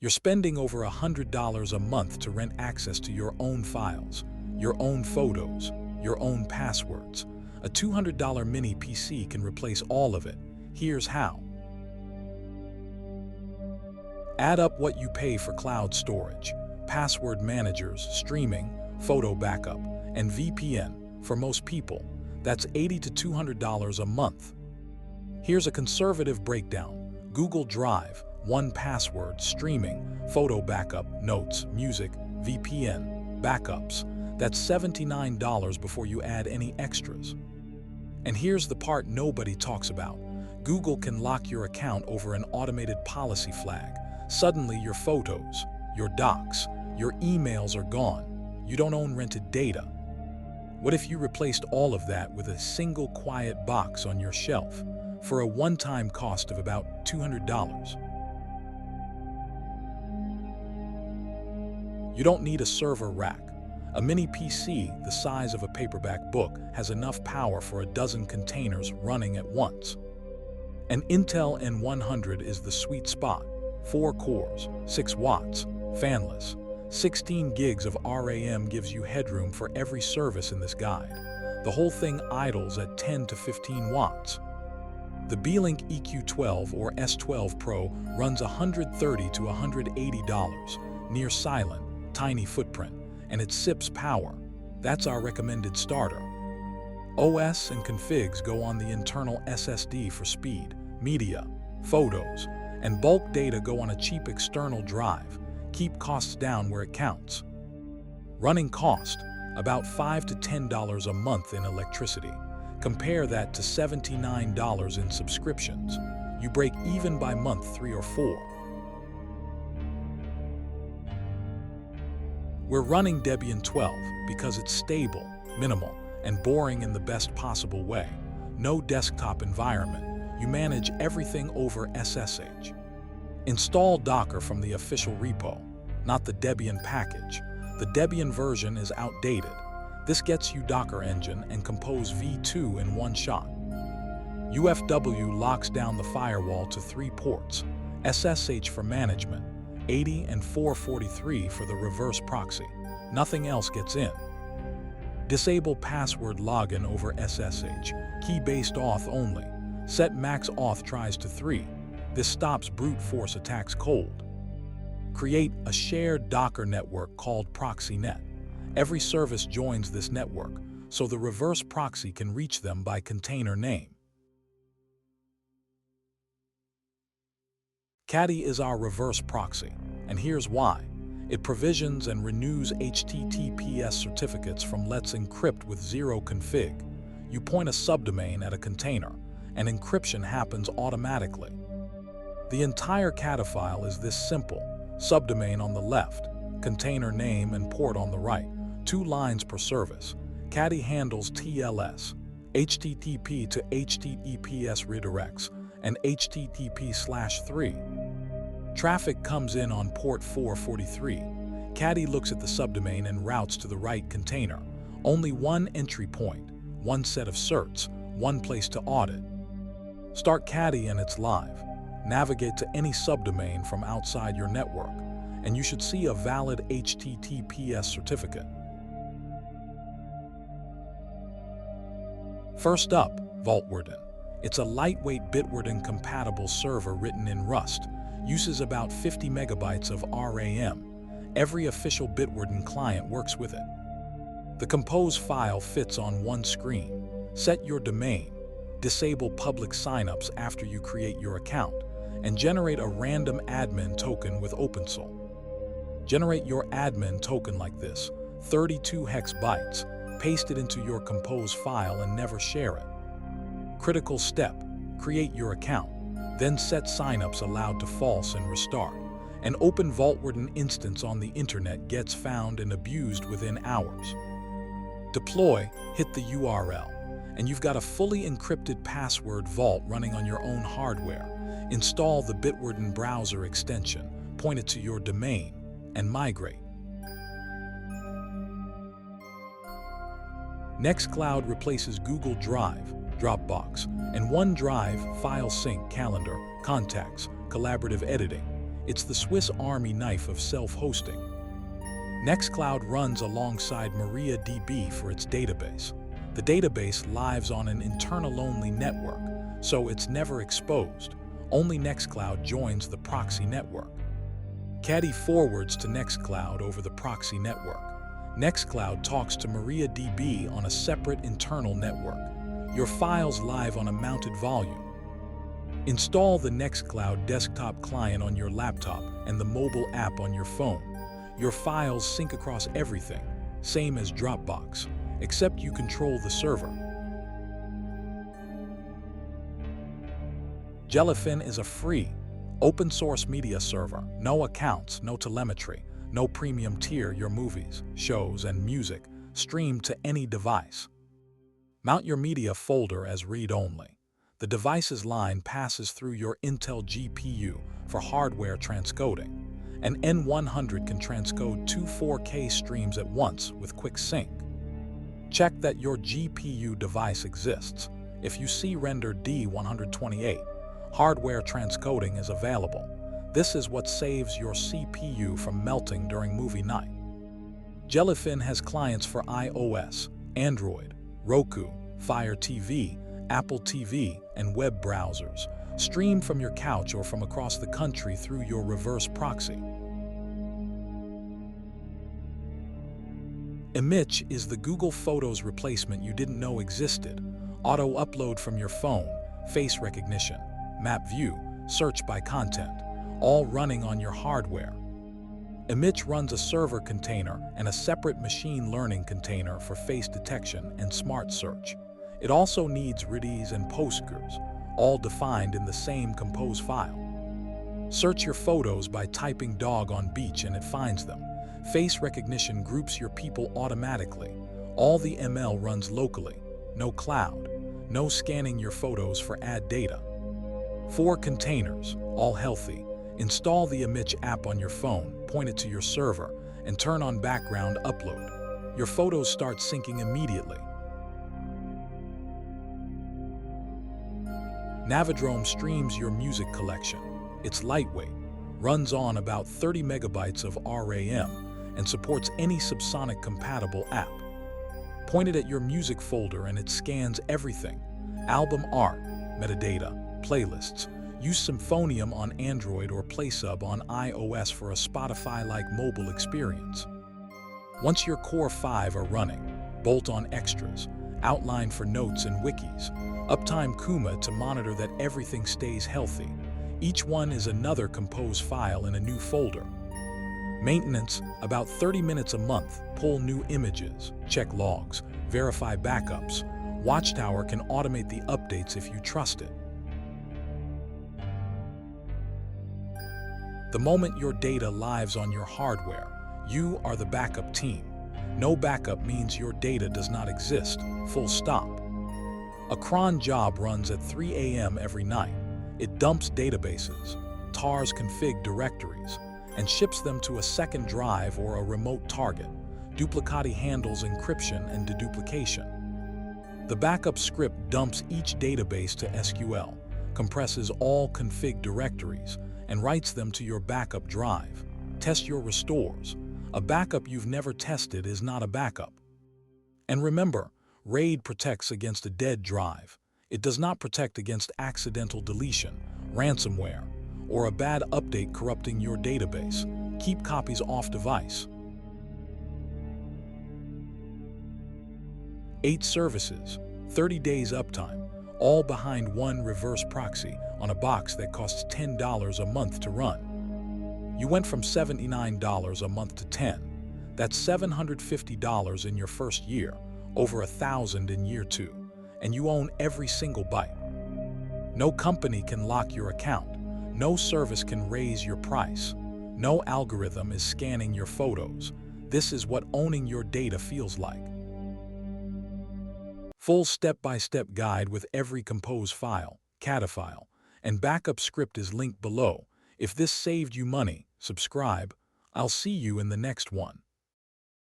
You're spending over $100 a month to rent access to your own files, your own photos, your own passwords. A $200 mini PC can replace all of it. Here's how. Add up what you pay for cloud storage, password managers, streaming, photo backup, and VPN. For most people, that's $80 to $200 a month. Here's a conservative breakdown. Google Drive, 1Password, streaming, photo backup, notes, music, VPN, backups. That's $79 before you add any extras. And here's the part nobody talks about. Google can lock your account over an automated policy flag. Suddenly your photos, your docs, your emails are gone. You don't own rented data. What if you replaced all of that with a single quiet box on your shelf for a one-time cost of about $200? You don't need a server rack. A mini PC the size of a paperback book has enough power for a dozen containers running at once. An Intel N100 is the sweet spot. 4 cores, 6 watts, fanless. 16 gigs of RAM gives you headroom for every service in this guide. The whole thing idles at 10 to 15 watts. The Beelink EQ12 or S12 Pro runs $130 to $180, near silent, tiny footprint, and it sips power. That's our recommended starter. OS and configs go on the internal SSD for speed, media, photos, and bulk data go on a cheap external drive. Keep costs down where it counts. Running cost, about $5 to $10 a month in electricity. Compare that to $79 in subscriptions. You break even by month 3 or 4. We're running Debian 12 because it's stable, minimal, and boring in the best possible way. No desktop environment. You manage everything over SSH. Install Docker from the official repo, not the Debian package. The Debian version is outdated. This gets you Docker Engine and Compose v2 in one shot. UFW locks down the firewall to 3 ports, SSH for management, 80 and 443 for the reverse proxy. Nothing else gets in. Disable password login over SSH, key-based auth only. Set max auth tries to 3. This stops brute force attacks cold. Create a shared Docker network called ProxyNet. Every service joins this network, so the reverse proxy can reach them by container name. Caddy is our reverse proxy, and here's why. It provisions and renews HTTPS certificates from Let's Encrypt with 0 config. You point a subdomain at a container, and encryption happens automatically. The entire Caddy file is this simple. Subdomain on the left, container name and port on the right, 2 lines per service. Caddy handles TLS, HTTP to HTTPS redirects, and HTTP/3. Traffic comes in on port 443. Caddy looks at the subdomain and routes to the right container. Only one entry point, one set of certs, one place to audit. Start Caddy and it's live. Navigate to any subdomain from outside your network, and you should see a valid HTTPS certificate. First up, Vaultwarden. It's a lightweight Bitwarden-compatible server written in Rust. Uses about 50 megabytes of RAM. Every official Bitwarden client works with it. The Compose file fits on one screen. Set your domain. Disable public signups after you create your account, and generate a random admin token with OpenSol. Generate your admin token like this, 32 hex bytes. Paste it into your Compose file and never share it. Critical step, create your account. Then set signups allowed to false and restart. An open Vaultwarden instance on the internet gets found and abused within hours. Deploy, hit the URL, and you've got a fully encrypted password vault running on your own hardware. Install the Bitwarden browser extension, point it to your domain, and migrate. Nextcloud replaces Google Drive, Dropbox, and OneDrive, file sync, calendar, contacts, collaborative editing. It's the Swiss Army knife of self-hosting. Nextcloud runs alongside MariaDB for its database. The database lives on an internal-only network, so it's never exposed. Only Nextcloud joins the proxy network. Caddy forwards to Nextcloud over the proxy network. Nextcloud talks to MariaDB on a separate internal network. Your files live on a mounted volume. Install the Nextcloud desktop client on your laptop and the mobile app on your phone. Your files sync across everything, same as Dropbox, except you control the server. Jellyfin is a free, open-source media server. No accounts, no telemetry, no premium tier. Your movies, shows, and music stream to any device. Mount your media folder as read-only. The device's line passes through your Intel GPU for hardware transcoding. An N100 can transcode 2 4K streams at once with quick sync. Check that your GPU device exists. If you see render D128, hardware transcoding is available. This is what saves your CPU from melting during movie night. Jellyfin has clients for iOS, Android, Roku, Fire TV, Apple TV, and web browsers. Stream from your couch or from across the country through your reverse proxy. Immich is the Google Photos replacement you didn't know existed. Auto-upload from your phone, face recognition, map view, search by content, all running on your hardware. Immich runs a server container and a separate machine learning container for face detection and smart search. It also needs Redis and Postgres, all defined in the same compose file. Search your photos by typing dog on beach and it finds them. Face recognition groups your people automatically. All the ML runs locally, no cloud, no scanning your photos for add data. 4 containers, all healthy. Install the Immich app on your phone, point it to your server, and turn on background upload. Your photos start syncing immediately. Navidrome streams your music collection. It's lightweight, runs on about 30 megabytes of RAM, and supports any subsonic-compatible app. Point it at your music folder and it scans everything. Album art, metadata, playlists. Use Symphonium on Android or PlaySub on iOS for a Spotify-like mobile experience. Once your core 5 are running, bolt on extras, outline for notes and wikis, Uptime Kuma to monitor that everything stays healthy. Each one is another compose file in a new folder. Maintenance, about 30 minutes a month. Pull new images, check logs, verify backups. Watchtower can automate the updates if you trust it. The moment your data lives on your hardware, you are the backup team. No backup means your data does not exist, full stop. A cron job runs at 3 a.m. every night. It dumps databases, tars config directories, and ships them to a second drive or a remote target. Duplicati handles encryption and deduplication. The backup script dumps each database to SQL, compresses all config directories, and writes them to your backup drive. Test your restores. A backup you've never tested is not a backup. And remember, RAID protects against a dead drive. It does not protect against accidental deletion, ransomware, or a bad update corrupting your database. Keep copies off device. 8 services, 30 days uptime, all behind one reverse proxy on a box that costs $10 a month to run. You went from $79 a month to $10. That's $750 in your first year, over $1,000 in year 2, and you own every single byte. No company can lock your account. No service can raise your price. No algorithm is scanning your photos. This is what owning your data feels like. Full step-by-step guide with every compose file, Caddy file, and backup script is linked below. If this saved you money, subscribe. I'll see you in the next one.